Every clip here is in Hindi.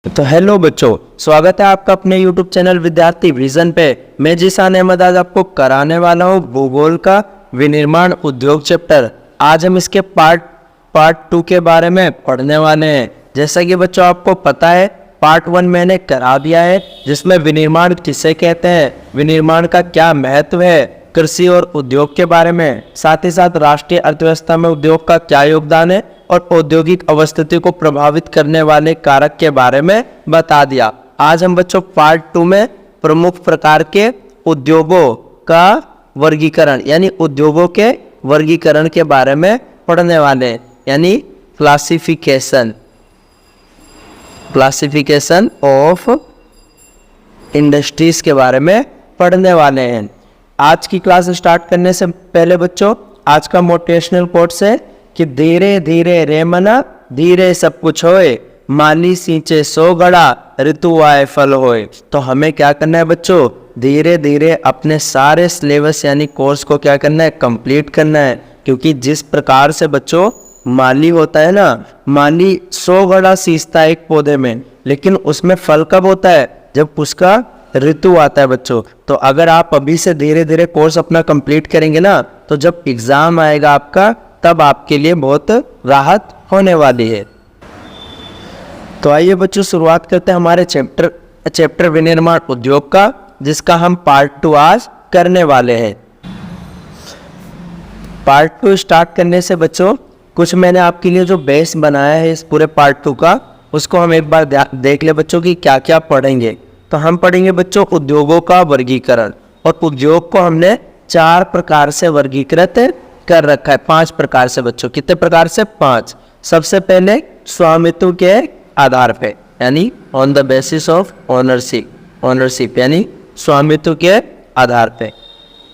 तो हेलो बच्चों, स्वागत है आपका अपने YouTube चैनल विद्यार्थी विजन पे। मैं जीशान अहमद आज आपको कराने वाला हूँ भूगोल का विनिर्माण उद्योग चैप्टर। आज हम इसके पार्ट 2 के बारे में पढ़ने वाले हैं। जैसा कि बच्चों आपको पता है, पार्ट 1 मैंने करा दिया है, जिसमें विनिर्माण किसे कहते हैं, विनिर्माण का क्या महत्व है, कृषि और उद्योग के बारे में, साथ ही साथ राष्ट्रीय अर्थव्यवस्था में उद्योग का क्या योगदान है और औद्योगिक अवस्थिति को प्रभावित करने वाले कारक के बारे में बता दिया। आज हम बच्चों पार्ट 2 में प्रमुख प्रकार के उद्योगों का वर्गीकरण यानी उद्योगों के वर्गीकरण के बारे में पढ़ने वाले हैं, यानी क्लासिफिकेशन ऑफ इंडस्ट्रीज के बारे में पढ़ने वाले हैं। आज की क्लास स्टार्ट करने से पहले बच्चों, आज का मोटिवेशनल कोट्स है कि धीरे धीरे रे मना धीरे सब कुछ होए, माली सींचे 100 गड़ा ऋतु आए फल होए। तो हमें क्या करना है बच्चों, धीरे धीरे अपने सारे सिलेबस यानी कोर्स को क्या करना है, कंप्लीट करना है। क्योंकि जिस प्रकार से बच्चों माली होता है ना, माली 100 गड़ा सींचता है एक पौधे में, लेकिन उसमें फल कब होता है, जब उसका ऋतु आता है बच्चों। तो अगर आप अभी से धीरे धीरे कोर्स अपना कंप्लीट करेंगे ना, तो जब एग्जाम आएगा आपका, तब आपके लिए बहुत राहत होने वाली है। तो आइए बच्चों शुरुआत करते हैं हमारे चैप्टर विनिर्माण उद्योग का, जिसका हम पार्ट 2 आज करने वाले हैं। पार्ट 2 स्टार्ट करने से बच्चों, कुछ मैंने आपके लिए जो बेस बनाया है इस पूरे पार्ट 2 का, उसको हम एक बार देख ले बच्चों कि क्या क्या पढ़ेंगे। तो हम पढ़ेंगे बच्चों उद्योगों का वर्गीकरण, और उद्योग को हमने 4 प्रकार से वर्गीकृत कर रखा है, 5 प्रकार से बच्चों। कितने प्रकार से? 5। सबसे पहले स्वामित्व के आधार पे, यानी on the basis of ownership यानी स्वामित्व के आधार पे।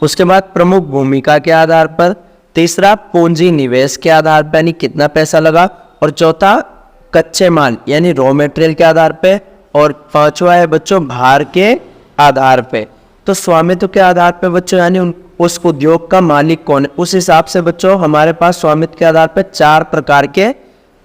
उसके बाद प्रमुख भूमिका के आधार पर। तीसरा पूंजी निवेश के आधार पर, यानी कितना पैसा लगा। और चौथा कच्चे माल यानी रॉ मटेरियल के आधार पे। और 5वां है बच्चों भार के आधार पे। तो स्वामित्व के आधार पे बच्चों, यानी उस उद्योग का मालिक कौन है, उस हिसाब से बच्चों हमारे पास स्वामित्व के आधार पे 4 प्रकार के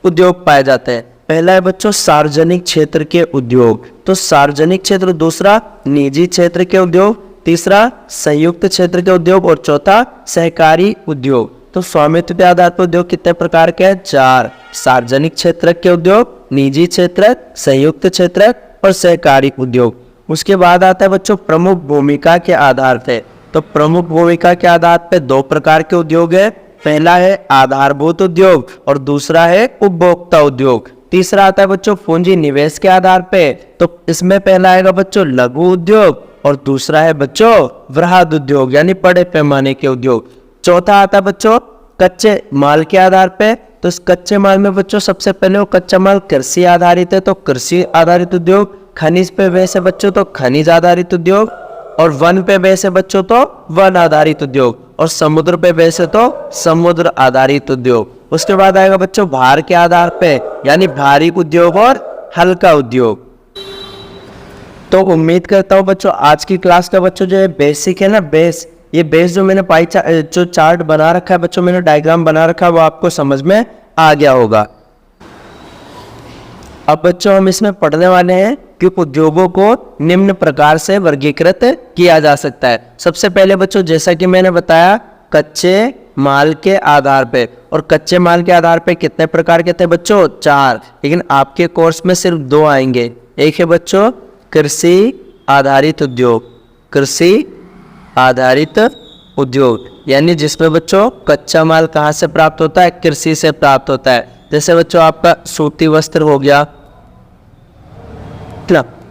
उद्योग पाए जाते हैं। पहला है बच्चों सार्वजनिक क्षेत्र के उद्योग। तो सार्वजनिक क्षेत्र, दूसरा निजी क्षेत्र के उद्योग, तीसरा संयुक्त क्षेत्र के उद्योग, और चौथा सहकारी उद्योग। तो स्वामित्व के आधार पर उद्योग कितने प्रकार के हैं? 4। सार्वजनिक क्षेत्र के उद्योग, निजी क्षेत्र, संयुक्त क्षेत्र और सहकारी उद्योग। उसके बाद आता है बच्चों प्रमुख भूमिका के आधार पे। तो प्रमुख भूमिका के आधार पे 2 प्रकार के उद्योग है। पहला है आधारभूत उद्योग और दूसरा है उपभोक्ता उद्योग। तीसरा आता है बच्चों पूंजी निवेश के आधार पे। तो इसमें पहला आएगा बच्चों लघु उद्योग और दूसरा है बच्चों वृहद उद्योग यानी बड़े पैमाने के उद्योग। चौथा आता है बच्चों कच्चे माल के आधार पे। तो इस कच्चे माल में बच्चों सबसे पहले वो कच्चा माल कृषि आधारित है, तो कृषि आधारित उद्योग। खनिज पे बेस है बच्चों, तो खनिज आधारित उद्योग। और वन पे बेस है बच्चों, तो वन आधारित उद्योग। और समुद्र पे बेस है तो समुद्र आधारित उद्योग। उसके बाद आएगा बच्चों भार के आधार पे, यानी भारी उद्योग और हल्का उद्योग। तो उम्मीद करता हूँ बच्चों आज की क्लास का बच्चों जो है बेसिक है ना, ये बेस जो मैंने जो चार्ट बना रखा है बच्चों, मैंने डायग्राम बना रखा है, वो आपको समझ में आ गया होगा। अब बच्चों हम इसमें पढ़ने वाले हैं कि उद्योगों को निम्न प्रकार से वर्गीकृत किया जा सकता है। सबसे पहले बच्चों जैसा कि मैंने बताया कच्चे माल के आधार पे, और कच्चे माल के आधार पे कितने प्रकार के थे बच्चों? 4। लेकिन आपके कोर्स में सिर्फ 2 आएंगे। एक है बच्चों कृषि आधारित उद्योग, कृषि आधारित उद्योग यानी जिसमें बच्चों कच्चा माल कहाँ से प्राप्त होता है? कृषि से प्राप्त होता है। जैसे बच्चों आपका सूती वस्त्र हो गया,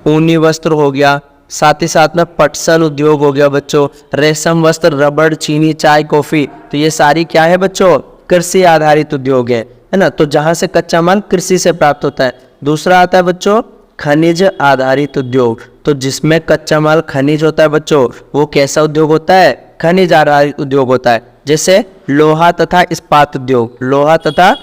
ऊनी वस्त्र हो गया, साथ ही साथ में पटसन उद्योग हो गया बच्चों, रेशम वस्त्र, रबड़, चीनी, चाय, कॉफी। तो ये सारी क्या है बच्चों? कृषि आधारित उद्योग है ना। तो जहां से कच्चा माल कृषि से प्राप्त होता है। दूसरा आता है बच्चों खनिज आधारित उद्योग। तो जिसमें कच्चा माल खनिज होता है बच्चों, वो कैसा उद्योग होता है? खनिज आधारित उद्योग होता है। जैसे लोहा तथा इस्पात उद्योग, लोहा तथा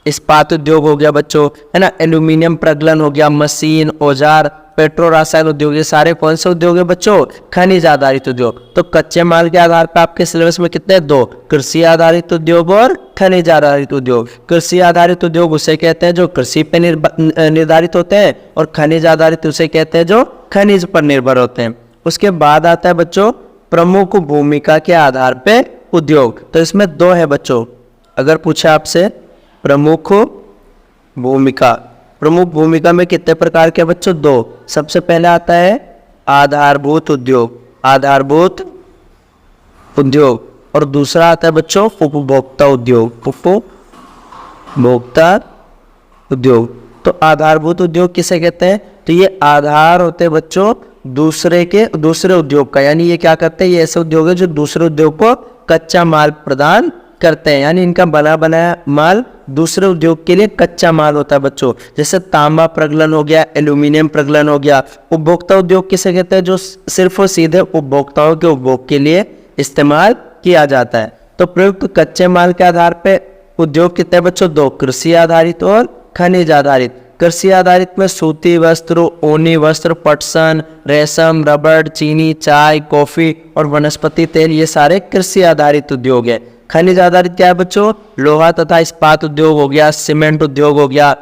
इस्पात उद्योग हो गया बच्चों, है ना, एल्यूमिनियम प्रगलन हो गया, मशीन, औजार, पेट्रो रसायन उद्योग, ये सारे कौन से उद्योग है बच्चों? खनिज आधारित उद्योग। तो कच्चे माल के आधार पर आपके सिलेबस में कितने? 2, कृषि आधारित उद्योग और खनिज आधारित उद्योग। कृषि आधारित उद्योग उसे कहते हैं जो कृषि पे निर्धारित होते हैं, और खनिज आधारित उसे कहते हैं जो खनिज पर निर्भर होते हैं। उसके बाद आता है बच्चों प्रमुख भूमिका के आधार पे उद्योग। तो इसमें 2 है बच्चों। अगर पूछा आपसे प्रमुख भूमिका, प्रमुख भूमिका में कितने प्रकार के बच्चों? 2। सबसे पहले आता है आधारभूत उद्योग, आधारभूत उद्योग, और दूसरा आता है बच्चों उपभोक्ता उद्योग, उपभोक्ता उद्योग। तो आधारभूत उद्योग किसे कहते हैं? तो ये आधार होते हैं बच्चों दूसरे उद्योग का, यानी ये क्या करते हैं? ये ऐसे उद्योग है जो दूसरे उद्योग को कच्चा माल प्रदान करते हैं, यानी इनका बना बनाया माल दूसरे उद्योग के लिए कच्चा माल होता है बच्चों। जैसे तांबा प्रगलन हो गया, एल्यूमिनियम प्रगलन हो गया। उपभोक्ता उद्योग किसे कहते हैं? जो सिर्फ और सीधे उपभोक्ताओं के उपभोग के लिए इस्तेमाल किया जाता है। तो प्रयुक्त कच्चे माल के आधार पे उद्योग कितने बच्चों? 2, कृषि आधारित और खनिज आधारित। कृषि आधारित में सूती वस्त्र, ऊनी वस्त्र, पटसन, रेशम, रबड़, चीनी, चाय, कॉफी और वनस्पति तेल, ये सारे कृषि आधारित उद्योग है। खनिज आधारित क्या है बच्चों? लोहा तथा इस्पात उद्योग हो गया, सीमेंट उद्योग हो गया,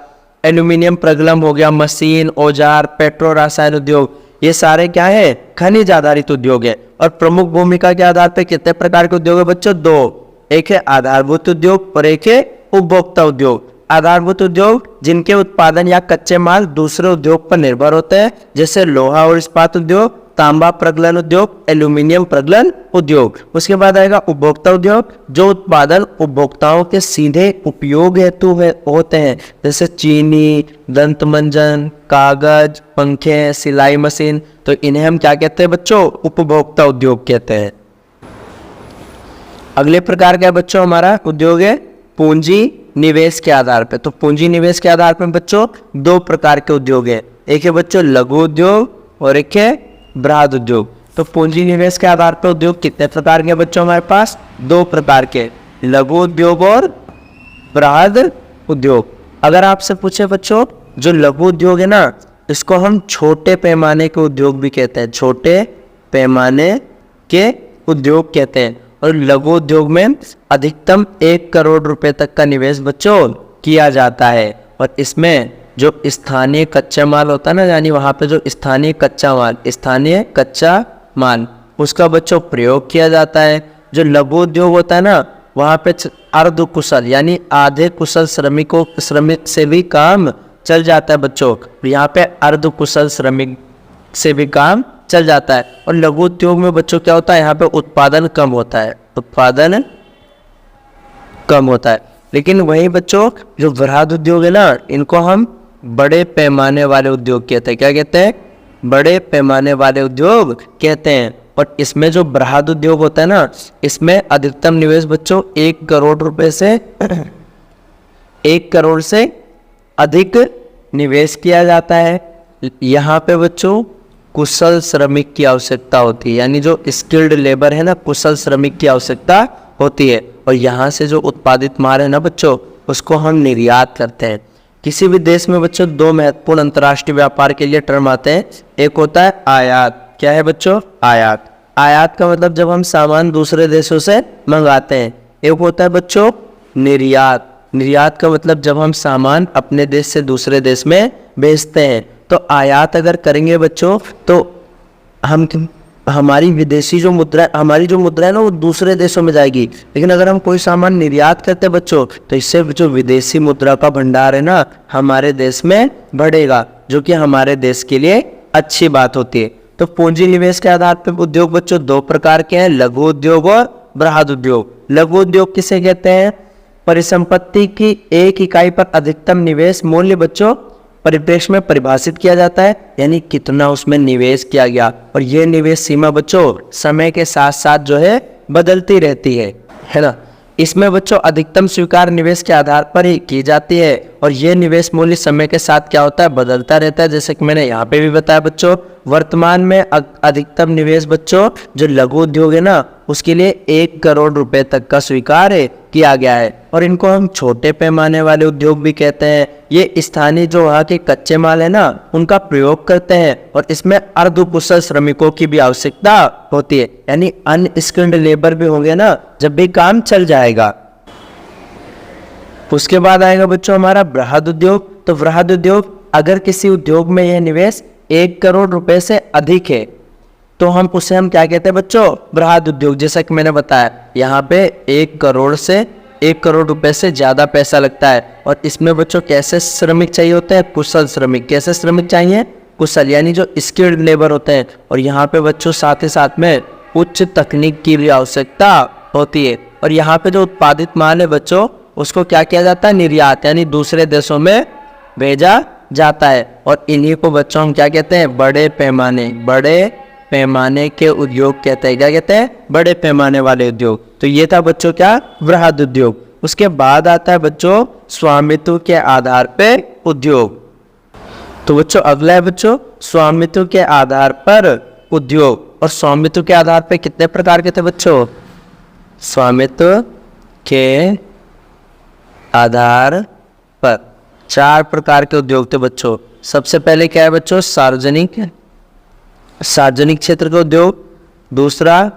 एल्यूमिनियम प्रगलन हो गया, मशीन, औजार, पेट्रो रसायन उद्योग, ये सारे क्या है? खनिज आधारित उद्योग है। और प्रमुख भूमिका के आधार पर कितने प्रकार के उद्योग है बच्चों? 2, एक है आधारभूत उद्योग और एक है उपभोक्ता उद्योग। आधारभूत उद्योग जिनके उत्पादन या कच्चे माल दूसरे उद्योग पर निर्भर होते हैं, जैसे लोहा और इस्पात उद्योग, तांबा प्रगलन उद्योग, एल्यूमिनियम प्रगलन उद्योग। उसके बाद आएगा उपभोक्ता उद्योग, जो उत्पादन उपभोक्ताओं के सीधे उपयोग हेतु होते हैं, जैसे चीनी, दंत मंजन, कागज, पंखे, सिलाई मशीन। तो इन्हें हम क्या कहते हैं बच्चों? उपभोक्ता उद्योग कहते हैं। अगले प्रकार का बच्चों हमारा उद्योग है पूंजी निवेश के आधार पे। तो पूंजी निवेश के आधार पे बच्चों 2 प्रकार के उद्योग है, एक है बच्चों लघु उद्योग और एक है बृहद उद्योग। तो पूंजी निवेश के आधार पर उद्योग कितने प्रकार के बच्चों? हमारे पास 2 प्रकार के, लघु उद्योग और बृहद उद्योग। अगर आपसे पूछे बच्चों जो लघु उद्योग है ना, इसको हम छोटे पैमाने के उद्योग भी कहते हैं, छोटे पैमाने के उद्योग कहते हैं। और लघु उद्योग में अधिकतम 1 करोड़ रुपए तक का निवेश बच्चों किया जाता है। और इसमें जो स्थानीय कच्चा माल होता है ना, यानी वहाँ पे जो स्थानीय कच्चा माल उसका बच्चों प्रयोग किया जाता है। जो लघु उद्योग होता है ना, वहाँ पे अर्ध कुशल यानी आधे कुशल श्रमिक से भी काम चल जाता है बच्चों। यहाँ पे अर्ध कुशल श्रमिक से भी काम चल जाता है। और लघु उद्योग में बच्चों क्या होता है? यहाँ पे उत्पादन कम होता है, उत्पादन कम होता है। लेकिन वही बच्चों जो बृहद उद्योग है ना, इनको हम बड़े पैमाने वाले उद्योग कहते हैं। क्या कहते हैं? बड़े पैमाने वाले उद्योग कहते हैं। और इसमें जो बृहद उद्योग होता है ना, इसमें अधिकतम निवेश बच्चों 1 करोड़ रुपए से 1 करोड़ से अधिक निवेश किया जाता है। यहाँ पे बच्चों कुशल श्रमिक की आवश्यकता होती है, यानी जो स्किल्ड लेबर है ना, कुशल श्रमिक की आवश्यकता होती है। और यहाँ से जो उत्पादित माल है ना बच्चों, उसको हम निर्यात करते हैं। किसी भी देश में बच्चों 2 महत्वपूर्ण अंतर्राष्ट्रीय व्यापार के लिए टर्म आते हैं। एक होता है आयात। क्या है बच्चों? आयात। आयात का मतलब जब हम सामान दूसरे देशों से मंगाते हैं। एक होता है बच्चों निर्यात। निर्यात का मतलब जब हम सामान अपने देश से दूसरे देश में भेजते हैं। तो आयात अगर करेंगे बच्चों तो हमारी विदेशी जो मुद्रा, हमारी जो मुद्रा है ना, वो दूसरे देशों में जाएगी। लेकिन अगर हम कोई सामान निर्यात करते हैं बच्चों, तो इससे जो विदेशी मुद्रा का भंडार है ना, हमारे देश में बढ़ेगा, जो कि हमारे देश के लिए अच्छी बात होती है। तो पूंजी निवेश के आधार पर उद्योग बच्चों 2 प्रकार के हैं, लघु उद्योग और बृहद उद्योग। लघु उद्योग किसे कहते हैं? परिसंपत्ति की एक इकाई पर अधिकतम निवेश मूल्य बच्चों परिप्रेक्ष्य में परिभाषित किया जाता है, यानी कितना उसमें निवेश किया गया। और यह निवेश सीमा बच्चों समय के साथ साथ जो है बदलती रहती है ना। इसमें बच्चों अधिकतम स्वीकार निवेश के आधार पर ही की जाती है। और ये निवेश मूल्य समय के साथ क्या होता है, बदलता रहता है। जैसे कि मैंने यहाँ पे भी बताया बच्चों, वर्तमान में अधिकतम निवेश बच्चों जो लघु उद्योग है ना, उसके लिए 1 करोड़ रुपए तक का स्वीकार किया गया है, और इनको हम छोटे पैमाने वाले उद्योग भी कहते हैं। ये स्थानीय जो वहाँ के कच्चे माल है ना, उनका प्रयोग करते हैं, और इसमें अर्धकुशल श्रमिकों की भी आवश्यकता होती है, यानी अनस्किल्ड लेबर भी होंगे ना, जब भी काम चल जाएगा। उसके बाद आएगा बच्चों हमारा बृहद उद्योग। तो बृहद उद्योग, अगर किसी उद्योग में यह निवेश 1 करोड़ रुपए से अधिक है तो हम क्या कहते हैं बच्चों, बृहद उद्योग। जैसा कि मैंने बताया, यहाँ पे 1 करोड़ रुपए से ज्यादा पैसा लगता है, और इसमें बच्चों कैसे श्रमिक चाहिए होते हैं, कुशल श्रमिक। कैसे श्रमिक चाहिए, कुशल, यानी जो स्किल्ड लेबर होते हैं। और यहाँ पे बच्चों साथ ही साथ में उच्च तकनीक की भी आवश्यकता होती है। और यहाँ पे जो उत्पादित माल है बच्चों, उसको क्या किया जाता है, निर्यात, यानी दूसरे देशों में भेजा जाता है। और इन्हीं को बच्चों हम क्या कहते हैं, बड़े पैमाने के उद्योग कहते हैं। क्या कहते हैं, बड़े पैमाने वाले उद्योग। तो ये था बच्चों क्या, बृहद उद्योग। उसके बाद आता है बच्चों स्वामित्व के आधार पे उद्योग। तो बच्चों अगला है बच्चों स्वामित्व के आधार पर उद्योग। और स्वामित्व के आधार पे कितने प्रकार के थे बच्चों, स्वामित्व के आधार पर 4 प्रकार के उद्योग थे बच्चों। सबसे पहले क्या है बच्चों, सार्वजनिक क्षेत्र के उद्योग। दूसरा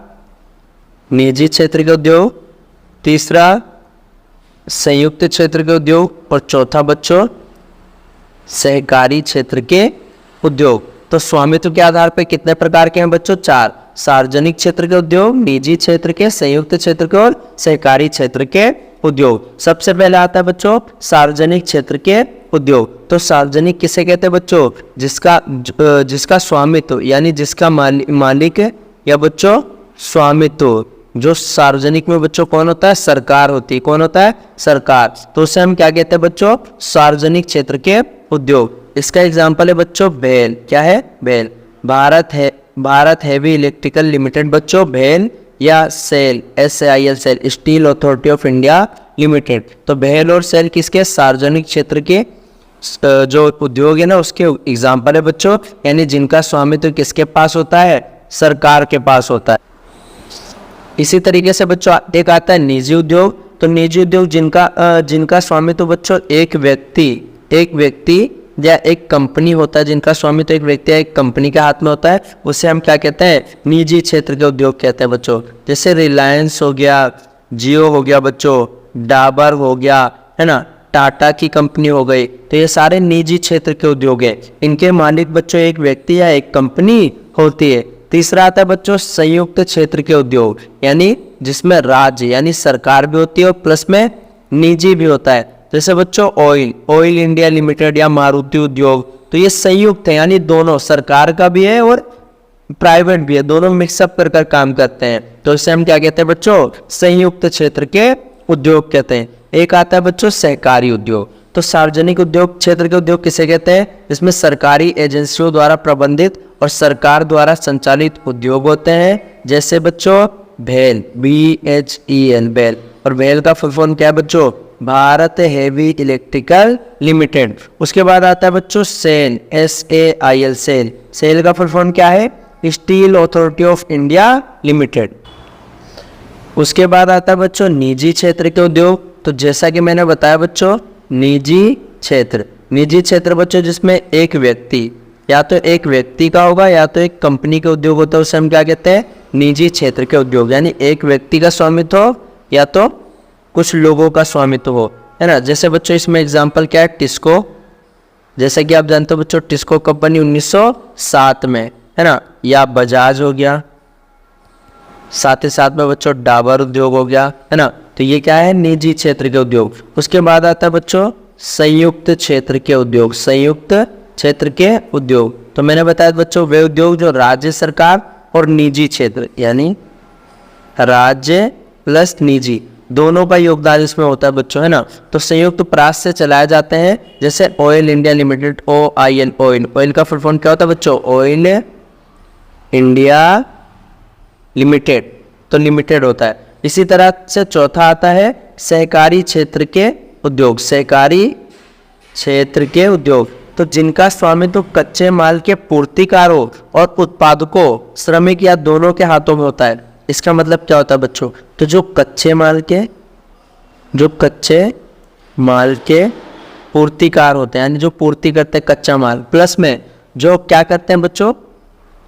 निजी क्षेत्र के उद्योग। तीसरा संयुक्त क्षेत्र के उद्योग। और चौथा बच्चों सहकारी क्षेत्र के उद्योग। तो स्वामित्व के आधार पर कितने प्रकार के हैं बच्चों, 4। सार्वजनिक क्षेत्र के उद्योग, निजी क्षेत्र के, संयुक्त क्षेत्र के और सहकारी क्षेत्र के उद्योग। सबसे पहले आता है बच्चों सार्वजनिक क्षेत्र के उद्योग। तो सार्वजनिक किसे कहते हैं बच्चों, जिसका स्वामित्व, यानी जिसका मालिक या बच्चों स्वामित्व। जो सार्वजनिक में बच्चों कौन होता है, सरकार होती है। कौन होता है, सरकार। तो उसे हम क्या कहते हैं बच्चों, सार्वजनिक क्षेत्र के उद्योग। इसका एग्जाम्पल है बच्चों भेल। क्या है, भेल। भारत हैवी इलेक्ट्रिकल लिमिटेड बच्चों, भेल या SAIL, SAIL SAIL, steel authority of India limited. तो भेल और सेल किसके, सार्वजनिक क्षेत्र के जो उद्योग है ना, उसके एग्जाम्पल है बच्चों, यानी जिनका स्वामित्व किसके पास होता है, सरकार के पास होता है। इसी तरीके से बच्चों एक आता है निजी उद्योग। तो निजी उद्योग जिनका स्वामित्व बच्चों एक व्यक्ति या एक कंपनी होता है, जिनका स्वामित्व एक व्यक्ति या एक कंपनी के हाथ में होता है, उसे हम क्या कहते हैं, निजी क्षेत्र के उद्योग कहते हैं बच्चों। जैसे रिलायंस हो गया, जियो हो गया बच्चों, डाबर हो गया, है ना, टाटा की कंपनी हो गई। तो ये सारे निजी क्षेत्र के उद्योग है। इनके मालिक बच्चों एक व्यक्ति या एक कंपनी होती है। तीसरा आता है बच्चों संयुक्त क्षेत्र के उद्योग, यानी जिसमें राज्य यानी सरकार भी होती है और प्लस में निजी भी होता है। जैसे बच्चों ऑयल इंडिया लिमिटेड या मारुति उद्योग। तो ये संयुक्त है, यानी दोनों, सरकार का भी है और प्राइवेट भी है, दोनों मिक्सअप कर काम करते हैं। तो इसे हम क्या कहते हैं बच्चों, संयुक्त क्षेत्र के उद्योग कहते हैं। एक आता है बच्चों सहकारी उद्योग। तो सार्वजनिक उद्योग क्षेत्र के उद्योग किसे कहते हैं, जिसमें सरकारी एजेंसियों द्वारा प्रबंधित और सरकार द्वारा संचालित उद्योग होते हैं। जैसे बच्चों भेल, BHEL, भेल। और भेल का फुल फॉर्म क्या है बच्चों, भारत हेवी इलेक्ट्रिकल लिमिटेड। उसके बाद आता है बच्चों सेल, SAIL सेल। सेल का फुल फॉर्म क्या है, steel authority of India limited. उसके बाद आता है बच्चों निजी क्षेत्र के उद्योग। तो जैसा कि मैंने बताया बच्चों, निजी क्षेत्र बच्चों जिसमें एक व्यक्ति, या तो एक व्यक्ति का होगा या तो एक कंपनी का उद्योग होता है, उसे हम क्या कहते हैं, निजी क्षेत्र के उद्योग। यानी एक व्यक्ति का स्वामित्व हो या तो कुछ लोगों का स्वामित्व हो, है ना। जैसे बच्चों इसमें एग्जांपल क्या है, टिस्को। जैसे कि आप जानते हो बच्चों टिस्को कंपनी 1907 में, है ना। या बजाज हो गया, साथ ही साथ में बच्चों डाबर उद्योग हो गया, है ना। तो ये क्या है, निजी क्षेत्र के उद्योग। उसके बाद आता है बच्चों संयुक्त क्षेत्र के उद्योग। संयुक्त क्षेत्र के उद्योग, तो मैंने बताया बच्चों वे उद्योग जो राज्य सरकार और निजी क्षेत्र, यानी राज्य प्लस निजी दोनों का योगदान इसमें होता है बच्चों, है ना। तो संयुक्त प्रास से चलाए जाते हैं। जैसे oil India limited, OIL, oil का फुल फॉर्म क्या होता है बच्चों, ऑयल इंडिया लिमिटेड, तो लिमिटेड होता है। इसी तरह से चौथा आता है सहकारी क्षेत्र के उद्योग। सहकारी क्षेत्र के उद्योग, तो जिनका स्वामित्व कच्चे माल के पूर्तिकारों और उत्पादकों, श्रमिक या दोनों के हाथों में होता है। इसका मतलब क्या होता है बच्चों, तो जो कच्चे माल के पूर्तिकार होते हैं, यानी जो पूर्ति करते हैं कच्चा माल, प्लस में जो क्या करते हैं बच्चों,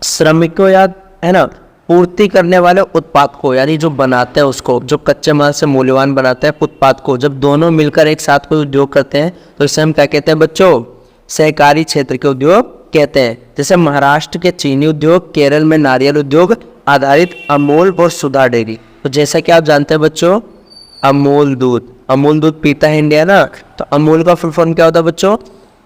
श्रमिकों या है ना पूर्ति करने वाले उत्पाद को, यानी जो बनाते हैं उसको, जो कच्चे माल से मूल्यवान बनाते हैं उत्पाद को, जब दोनों मिलकर एक साथ कोई उद्योग करते हैं तो इसे हम क्या कहते हैं बच्चों, सहकारी क्षेत्र के उद्योग कहते हैं। जैसे महाराष्ट्र के चीनी उद्योग, केरल में नारियल उद्योग आधारित अमूल और सुधा डेयरी। तो जैसा कि आप जानते हैं बच्चों, अमूल दूध पीता है इंडिया ना, तो अमूल का फुल फॉर्म क्या होता है बच्चों,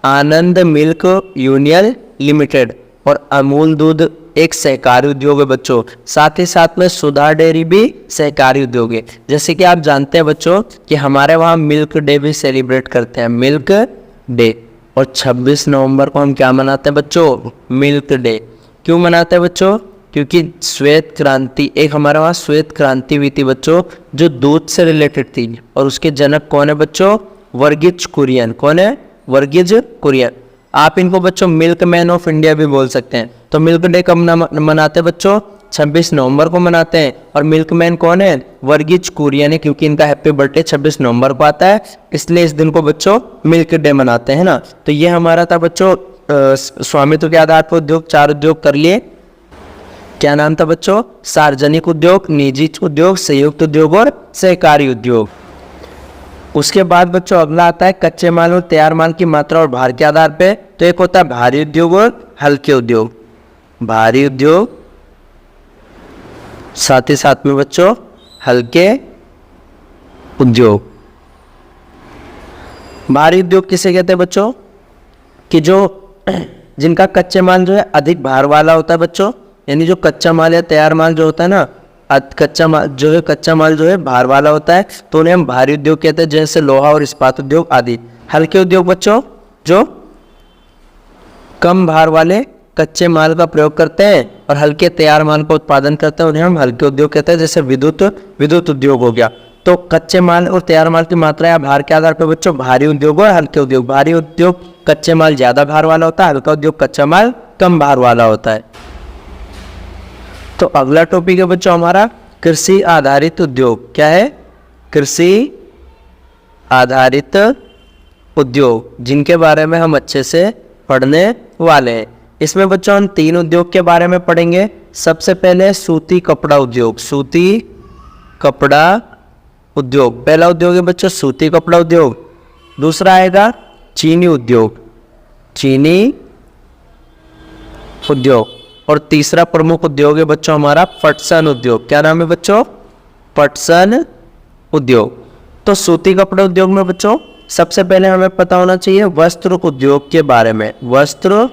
आनंद मिल्क यूनियन लिमिटेड। और अमूल दूध एक सहकारी उद्योग है बच्चों। साथ ही साथ में सुधा डेयरी भी सहकारी उद्योग है। जैसे कि आप जानते हैं बच्चों कि हमारे वहाँ मिल्क डे भी सेलिब्रेट करते हैं, मिल्क डे। और 26 नवंबर को हम क्या मनाते हैं बच्चों, मिल्क डे। क्यों मनाते हैं बच्चों, क्योंकि श्वेत क्रांति, एक हमारे वहाँ श्वेत क्रांति हुई थी बच्चों, जो दूध से रिलेटेड थी। और उसके जनक कौन है बच्चों, वर्गीज कुरियन। कौन है, वर्गीज कुरियन। आप इनको बच्चों मिल्क मैन ऑफ इंडिया भी बोल सकते हैं। तो मिल्क डे कब मनाते हैं बच्चों, 26 नवंबर को मनाते हैं। और मिल्क मैन कौन है, वर्गीज कुरियन है, क्योंकि इनका हैप्पी बर्थडे 26 नवंबर को आता है, इसलिए इस दिन को बच्चों मिल्क डे मनाते हैं ना। तो ये हमारा था बच्चों स्वामित्व के आधार पर उद्योग, 4 उद्योग कर लिए। क्या नाम था बच्चों, सार्वजनिक उद्योग, निजी उद्योग, संयुक्त उद्योग और सहकारी उद्योग। उसके बाद बच्चों अगला आता है कच्चे माल और तैयार माल की मात्रा और भार के आधार पे। तो एक होता है भारी उद्योग और हल्के उद्योग। भारी उद्योग, साथ ही साथ में बच्चों हल्के उद्योग। भारी उद्योग किसे कहते हैं बच्चों, कि जो जिनका कच्चे माल जो है अधिक भार वाला होता है बच्चों, यानी जो कच्चा माल या तैयार माल जो होता है ना, कच्चा माल जो है भार वाला होता है, तो उन्हें हम भारी उद्योग कहते हैं, जैसे लोहा और इस्पात उद्योग आदि। हल्के उद्योग बच्चों जो कम भार वाले कच्चे माल का प्रयोग करते हैं और हल्के तैयार माल का उत्पादन करते हैं, उन्हें हम हल्के उद्योग कहते हैं। जैसे विद्युत उद्योग हो गया। तो कच्चे माल और तैयार माल की मात्रा या भार के आधार पर बच्चों भारी उद्योग और हल्के उद्योग। भारी उद्योग कच्चे माल ज्यादा भार वाला होता है, हल्का उद्योग कच्चा माल कम भार वाला होता है। तो अगला टॉपिक है बच्चों हमारा कृषि आधारित उद्योग। क्या है, कृषि आधारित उद्योग, जिनके बारे में हम अच्छे से पढ़ने वाले हैं। इसमें बच्चों हम 3 उद्योग के बारे में पढ़ेंगे। सबसे पहले सूती कपड़ा उद्योग। सूती कपड़ा उद्योग, पहला उद्योग है बच्चों सूती कपड़ा उद्योग। दूसरा आएगा चीनी उद्योग, चीनी उद्योग। और तीसरा प्रमुख उद्योग है बच्चों हमारा पटसन उद्योग। क्या नाम है बच्चों, पटसन उद्योग। तो सूती कपड़ा उद्योग में बच्चों सबसे पहले हमें पता होना चाहिए वस्त्र उद्योग के बारे में, वस्त्र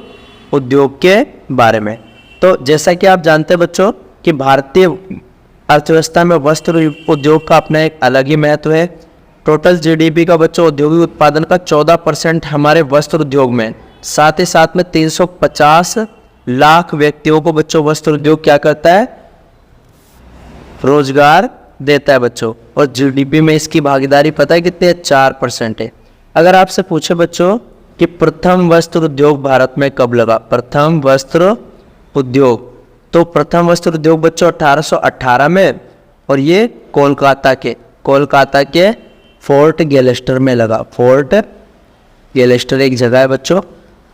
उद्योग के बारे में। तो जैसा कि आप जानते हैं बच्चों कि भारतीय अर्थव्यवस्था में वस्त्र उद्योग का अपना एक अलग ही महत्व है। टोटल जीडीपी का बच्चों औद्योगिक उत्पादन का 14% हमारे वस्त्र उद्योग में। साथ ही साथ में 350 लाख व्यक्तियों को बच्चों वस्त्र उद्योग क्या करता है, रोजगार देता है बच्चों। और जीडीपी में इसकी भागीदारी पता है कितनी है, 4% है। अगर आपसे पूछे बच्चों कि प्रथम वस्त्र उद्योग भारत में कब लगा, प्रथम वस्त्र उद्योग, तो प्रथम वस्त्र उद्योग बच्चों 1818 में, और ये कोलकाता के फोर्ट गेलेस्टर में लगा। फोर्ट गेलेस्टर एक जगह है बच्चों।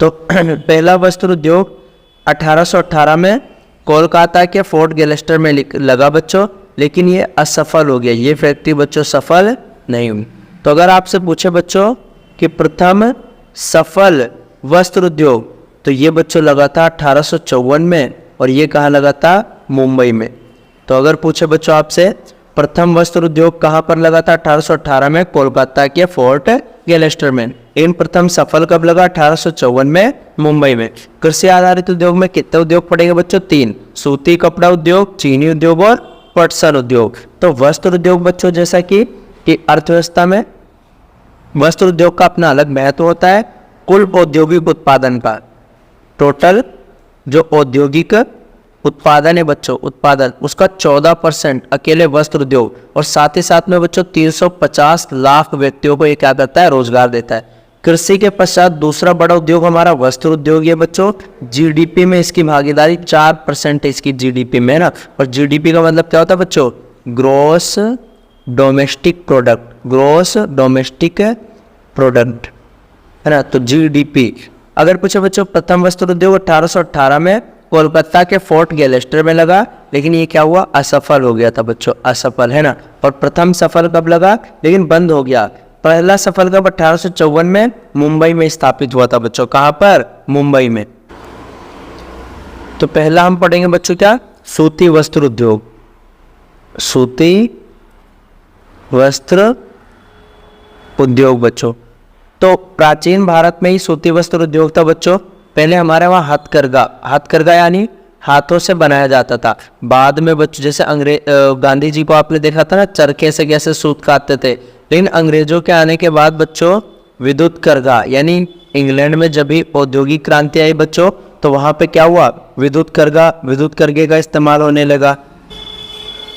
तो पहला वस्त्र उद्योग 1818 में कोलकाता के फोर्ट गेलेस्टर में लगा बच्चों, लेकिन ये असफल हो गया। ये फैक्ट्री बच्चों सफल नहीं हुई। तो अगर आपसे पूछे बच्चों कि प्रथम सफल वस्त्र उद्योग, तो ये बच्चों लगा था 1854 में, और ये कहाँ लगा था, मुंबई में। तो अगर पूछे बच्चों आपसे प्रथम वस्त्र उद्योग कहाँ पर लगा था, 1818 में कोलकाता के फोर्ट गेलेस्टर में। इन प्रथम सफल कब लगा, 1854 में, मुंबई में। कृषि आधारित उद्योग में कितने उद्योग पड़ेंगे बच्चों, 3, सूती कपड़ा उद्योग, चीनी उद्योग और पटसन उद्योग। तो वस्त्र उद्योग बच्चों जैसा कि अर्थव्यवस्था में वस्त्र उद्योग का अपना अलग महत्व होता है। कुल औद्योगिक उत्पादन का टोटल जो औद्योगिक उत्पादन है बच्चों, उत्पादन उसका 14% अकेले वस्त्र उद्योग, और साथ ही साथ में बच्चों 350 लाख व्यक्तियों को ये क्या करता है, रोजगार देता है। कृषि के पश्चात दूसरा बड़ा उद्योग हमारा वस्त्र उद्योग है बच्चों। जीडीपी में इसकी भागीदारी 4% है इसकी जीडीपी में ना। और जीडीपी का मतलब क्या होता है बच्चों? Gross domestic product, gross domestic product है ना। तो जीडीपी अगर पूछे बच्चों, प्रथम वस्त्र उद्योग 1818 में कोलकाता के फोर्ट गैलेस्टर में लगा, लेकिन ये क्या हुआ? असफल हो गया था बच्चों, असफल है ना। और प्रथम सफल कब लगा? लेकिन बंद हो गया। पहला सफल कब? 1854 में मुंबई में स्थापित हुआ था बच्चों। कहाँ पर? मुंबई में। तो पहला हम पढ़ेंगे बच्चों क्या? सूती वस्त्र उद्योग, सूती वस्त्र उद्योग बच्चों। तो प्राचीन भारत में ही सूती वस्त्र उद्योग था बच्चों। पहले हमारे वहाँ हथकरघा, हथकरघा यानी हाथों से बनाया जाता था। बाद में बच्चों जैसे गांधी जी को आपने देखा था ना, चरखे से कैसे सूत काटते थे। लेकिन अंग्रेजों के आने के बाद बच्चों विद्युत करघा, यानी इंग्लैंड में जब भी औद्योगिक क्रांति आई बच्चों, तो वहाँ पे क्या हुआ? विद्युत करघे का इस्तेमाल होने लगा।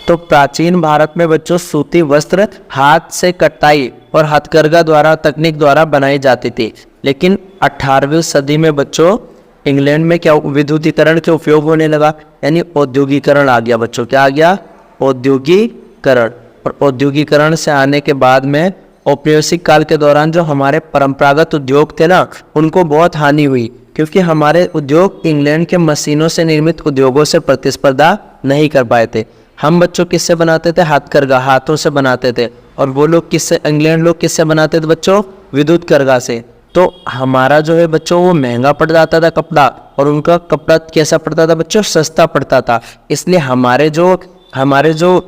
तो प्राचीन भारत में बच्चों सूती वस्त्र हाथ से कटाई और हथकरघा द्वारा तकनीक द्वारा बनाई जाती थी। लेकिन 18वीं सदी में बच्चों इंग्लैंड में क्या विद्युतीकरण के उपयोग होने लगा, यानी औद्योगिकरण आ गया बच्चों। क्या आ गया? औद्योगिकरण। और औद्योगिकरण से आने के बाद में औपनिवेशिक काल के दौरान जो हमारे परंपरागत उद्योग थे ना, उनको बहुत हानि हुई, क्योंकि हमारे उद्योग इंग्लैंड के मशीनों से निर्मित उद्योगों से प्रतिस्पर्धा नहीं कर पाए थे। हम बच्चों किससे बनाते थे? हथकरघा, हाथों से बनाते थे। और वो लोग किससे, इंग्लैंड लोग किससे बनाते थे बच्चों? विद्युत करघा से। तो हमारा जो है बच्चों वो महंगा पड़ जाता था कपड़ा, और उनका कपड़ा कैसा पड़ता था बच्चों? सस्ता पड़ता था। इसलिए हमारे जो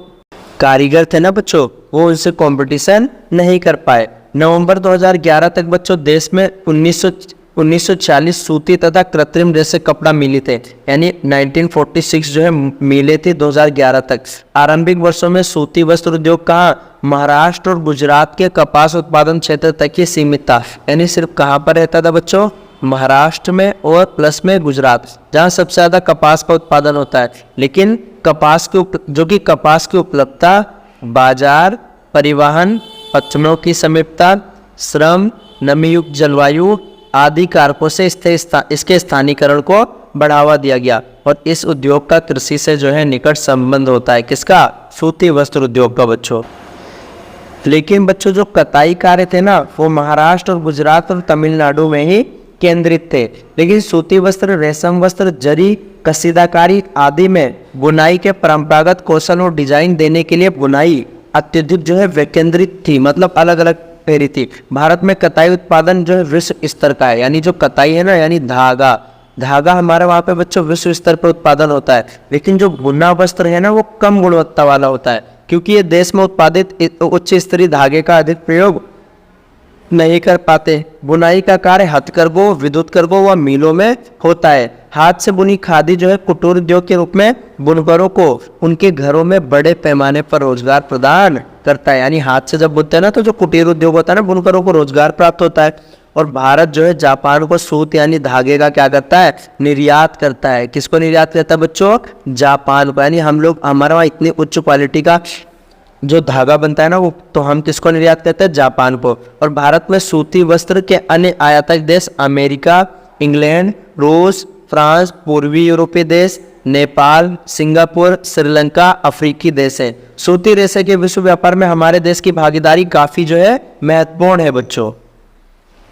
कारीगर थे ना बच्चों, वो उनसे कंपटीशन नहीं कर पाए। नवंबर 2011 तक बच्चों देश में 1940 सूती तथा कृत्रिम रेशे कपड़ा मिली थे, यानी 1946 जो है मिले थे 2011 तक। आरंभिक वर्षों में सूती वस्त्र उद्योग कहाँ? महाराष्ट्र और गुजरात के कपास उत्पादन क्षेत्र तक ही सीमित था। यानी सिर्फ कहाँ पर रहता था बच्चों? महाराष्ट्र में और प्लस में गुजरात, जहाँ सबसे ज़्यादा कपास का उत्पादन होता है। लेकिन कपास की उपलब्धता, बाजार, परिवहन, पत्थरों की समीपता, श्रम, नमीयुक्त जलवायु आदि कारकों से इसके स्थानीकरण को बढ़ावा दिया गया। और इस उद्योग का कृषि से जो है निकट संबंध होता है। किसका? सूती वस्त्र उद्योग का बच्चों। लेकिन बच्चों जो कताई कार्य थे ना, वो महाराष्ट्र और गुजरात और तमिलनाडु में ही केंद्रित थे। लेकिन सूती वस्त्र, रेशम वस्त्र, जरी, कसीदाकारी आदि में बुनाई के परंपरागत कौशल और डिजाइन देने के लिए बुनाई अत्यधिक जो है विकेंद्रित थी, मतलब अलग अलग पहरी थी। भारत में कताई उत्पादन जो है विश्व स्तर का है, यानी जो कताई है ना, यानी धागा हमारे वहाँ पे बच्चों विश्व स्तर पर उत्पादन होता है। लेकिन जो बुना वस्त्र है ना, वो कम गुणवत्ता वाला होता है, क्योंकि ये देश में उत्पादित उच्च स्तरीय धागे का अधिक प्रयोग नहीं कर पाते। बुनाई का कार्य हथकरघों, विद्युत करघों व मिलों में होता है। हाथ से बुनी खादी जो है कुटीर उद्योग के रूप में बुनकरों को उनके घरों में बड़े पैमाने पर रोजगार प्रदान करता है। यानी हाथ से जब बुनते हैं ना, तो जो कुटीर उद्योग होता है ना, बुनकरों को रोजगार प्राप्त होता है। और भारत जो है जापान को सूत यानी धागे का क्या करता है? निर्यात करता है। किसको निर्यात करता है बच्चों? जापान को। यानी हमारे वहाँ इतनी उच्च क्वालिटी का जो धागा बनता है ना, वो तो हम किसको निर्यात करते हैं? जापान को। और भारत में सूती वस्त्र के अन्य आयातक देश अमेरिका, इंग्लैंड, रूस, फ्रांस, पूर्वी यूरोपीय देश, नेपाल, सिंगापुर, श्रीलंका, अफ्रीकी देश है। सूती रेशे के विश्व व्यापार में हमारे देश की भागीदारी काफ़ी जो है महत्वपूर्ण है बच्चों।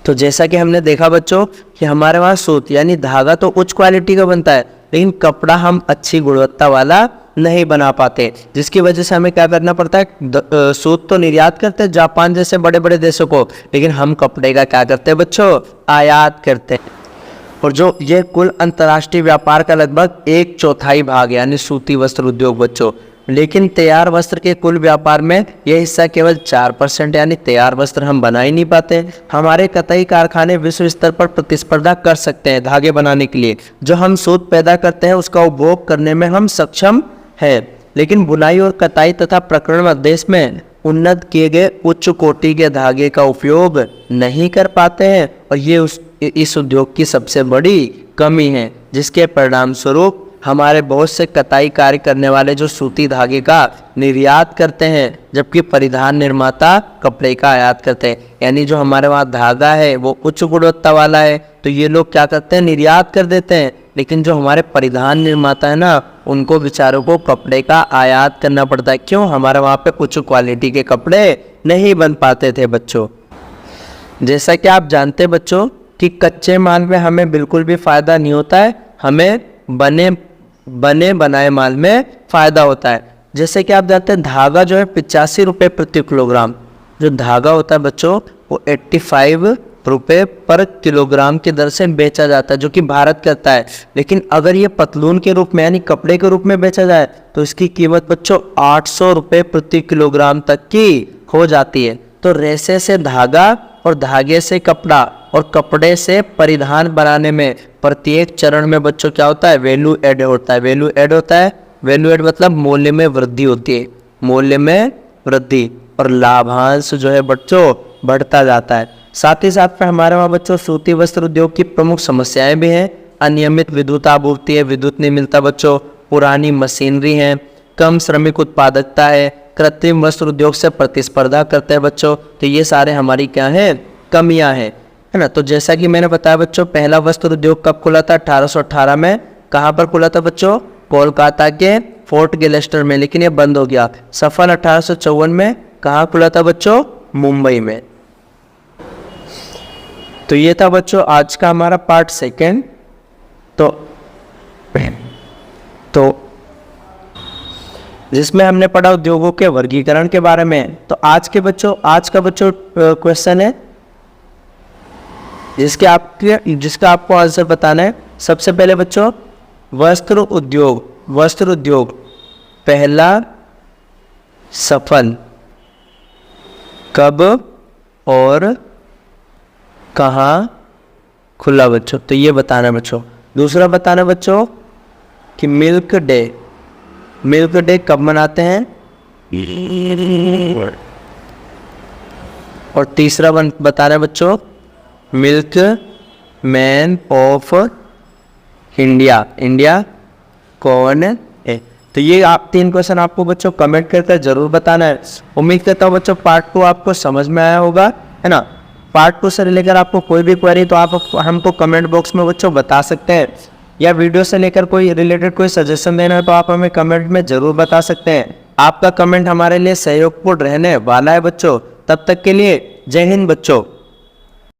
तो जैसा कि हमने देखा बच्चों कि हमारे वहाँ सूत यानी धागा तो उच्च क्वालिटी का बनता है, लेकिन कपड़ा हम अच्छी गुणवत्ता वाला नहीं बना पाते, जिसकी वजह से हमें क्या करना पड़ता है? सूत तो निर्यात करते हैं जापान जैसे बड़े बड़े देशों को, लेकिन हम कपड़े का क्या करते हैं बच्चों? आयात करते हैं। और जो ये कुल अंतर्राष्ट्रीय व्यापार का लगभग 1/4 भाग है, यानी सूती वस्त्र उद्योग बच्चों। लेकिन तैयार वस्त्र के कुल व्यापार में यह हिस्सा केवल 4%, यानी तैयार वस्त्र हम बना ही नहीं पाते। हमारे कताई कारखाने विश्व स्तर पर प्रतिस्पर्धा कर सकते हैं धागे बनाने के लिए। जो हम सूत पैदा करते हैं उसका उपभोग करने में हम सक्षम है, लेकिन बुनाई और कताई तथा प्रकरण देश में उन्नत किए गए उच्च कोटि के धागे का उपयोग नहीं कर पाते हैं। और ये इस उद्योग की सबसे बड़ी कमी है, जिसके परिणाम स्वरूप हमारे बहुत से कताई कार्य करने वाले जो सूती धागे का निर्यात करते हैं, जबकि परिधान निर्माता कपड़े का आयात करते हैं। यानी जो हमारे वहाँ धागा है वो उच्च गुणवत्ता वाला है, तो ये लोग क्या करते हैं, निर्यात कर देते हैं। लेकिन जो हमारे परिधान निर्माता है ना, उनको बेचारों को कपड़े का आयात करना पड़ता है। क्यों? हमारे वहाँ पे उच्च क्वालिटी के कपड़े नहीं बन पाते थे बच्चों। जैसा कि आप जानते हैं बच्चों कि कच्चे माल में हमें बिल्कुल भी फ़ायदा नहीं होता है, हमें बने बनाए माल में फ़ायदा होता है। जैसे कि आप जानते हैं धागा जो है 85 रुपये प्रति किलोग्राम, जो धागा होता है बच्चों वो 85 रुपये पर किलोग्राम की दर से बेचा जाता है, जो कि भारत करता है। लेकिन अगर ये पतलून के रूप में यानी कपड़े के रूप में बेचा जाए तो इसकी कीमत बच्चों 800 रुपये प्रति किलोग्राम तक की हो जाती है। तो रेशे से धागा और धागे से कपड़ा और कपड़े से परिधान बनाने में प्रत्येक चरण में बच्चों क्या होता है, वैल्यू ऐड होता है। वैल्यू ऐड होता है, वैल्यू ऐड मतलब मूल्य में वृद्धि होती है, मूल्य में वृद्धि, और लाभांश जो है बच्चों बढ़ता जाता है। साथ ही साथ में हमारे वहाँ बच्चों सूती वस्त्र उद्योग की प्रमुख समस्याएं भी हैं। अनियमित विद्युत आपूर्ति है, विद्युत नहीं मिलता बच्चों, पुरानी मशीनरी है, कम श्रमिक उत्पादकता है, कृत्रिम वस्त्र उद्योग से प्रतिस्पर्धा करते हैं बच्चों। तो ये सारे हमारी क्या हैं, कमियां हैं, है ना। तो जैसा कि मैंने बताया बच्चों, पहला वस्त्र उद्योग कब खुला था, 1818 में। कहाँ पर खुला था बच्चों, कोलकाता के फोर्ट गैलेस्टर में, लेकिन ये बंद हो गया। सफल 1854 में। कहाँ खुला था बच्चों, मुंबई में। तो ये था बच्चों आज का हमारा पार्ट सेकेंड। तो जिसमें हमने पढ़ा उद्योगों के वर्गीकरण के बारे में। तो आज का बच्चों क्वेश्चन है जिसका आपको आंसर बताना है। सबसे पहले बच्चों वस्त्र उद्योग पहला सफल कब और कहाँ खुला बच्चों, तो ये बताना बच्चों। दूसरा बताना बच्चों कि मिल्क डे कब मनाते हैं, और तीसरा बताना बच्चों मिल्क मैन ऑफ इंडिया कौन है। तो ये आप 3 क्वेश्चन आपको बच्चों कमेंट करके जरूर बताना है। उम्मीद करता हूँ बच्चों पार्ट 2 आपको समझ में आया होगा, है ना। पार्ट 2 से लेकर आपको कोई भी क्वेरी तो आप हमको कमेंट बॉक्स में बच्चों बता सकते हैं, या वीडियो से लेकर कोई रिलेटेड कोई सजेशन देना है तो आप हमें कमेंट में ज़रूर बता सकते हैं। आपका कमेंट हमारे लिए सहयोगपूर्ण रहने वाला है बच्चों। तब तक के लिए जय हिंद बच्चों।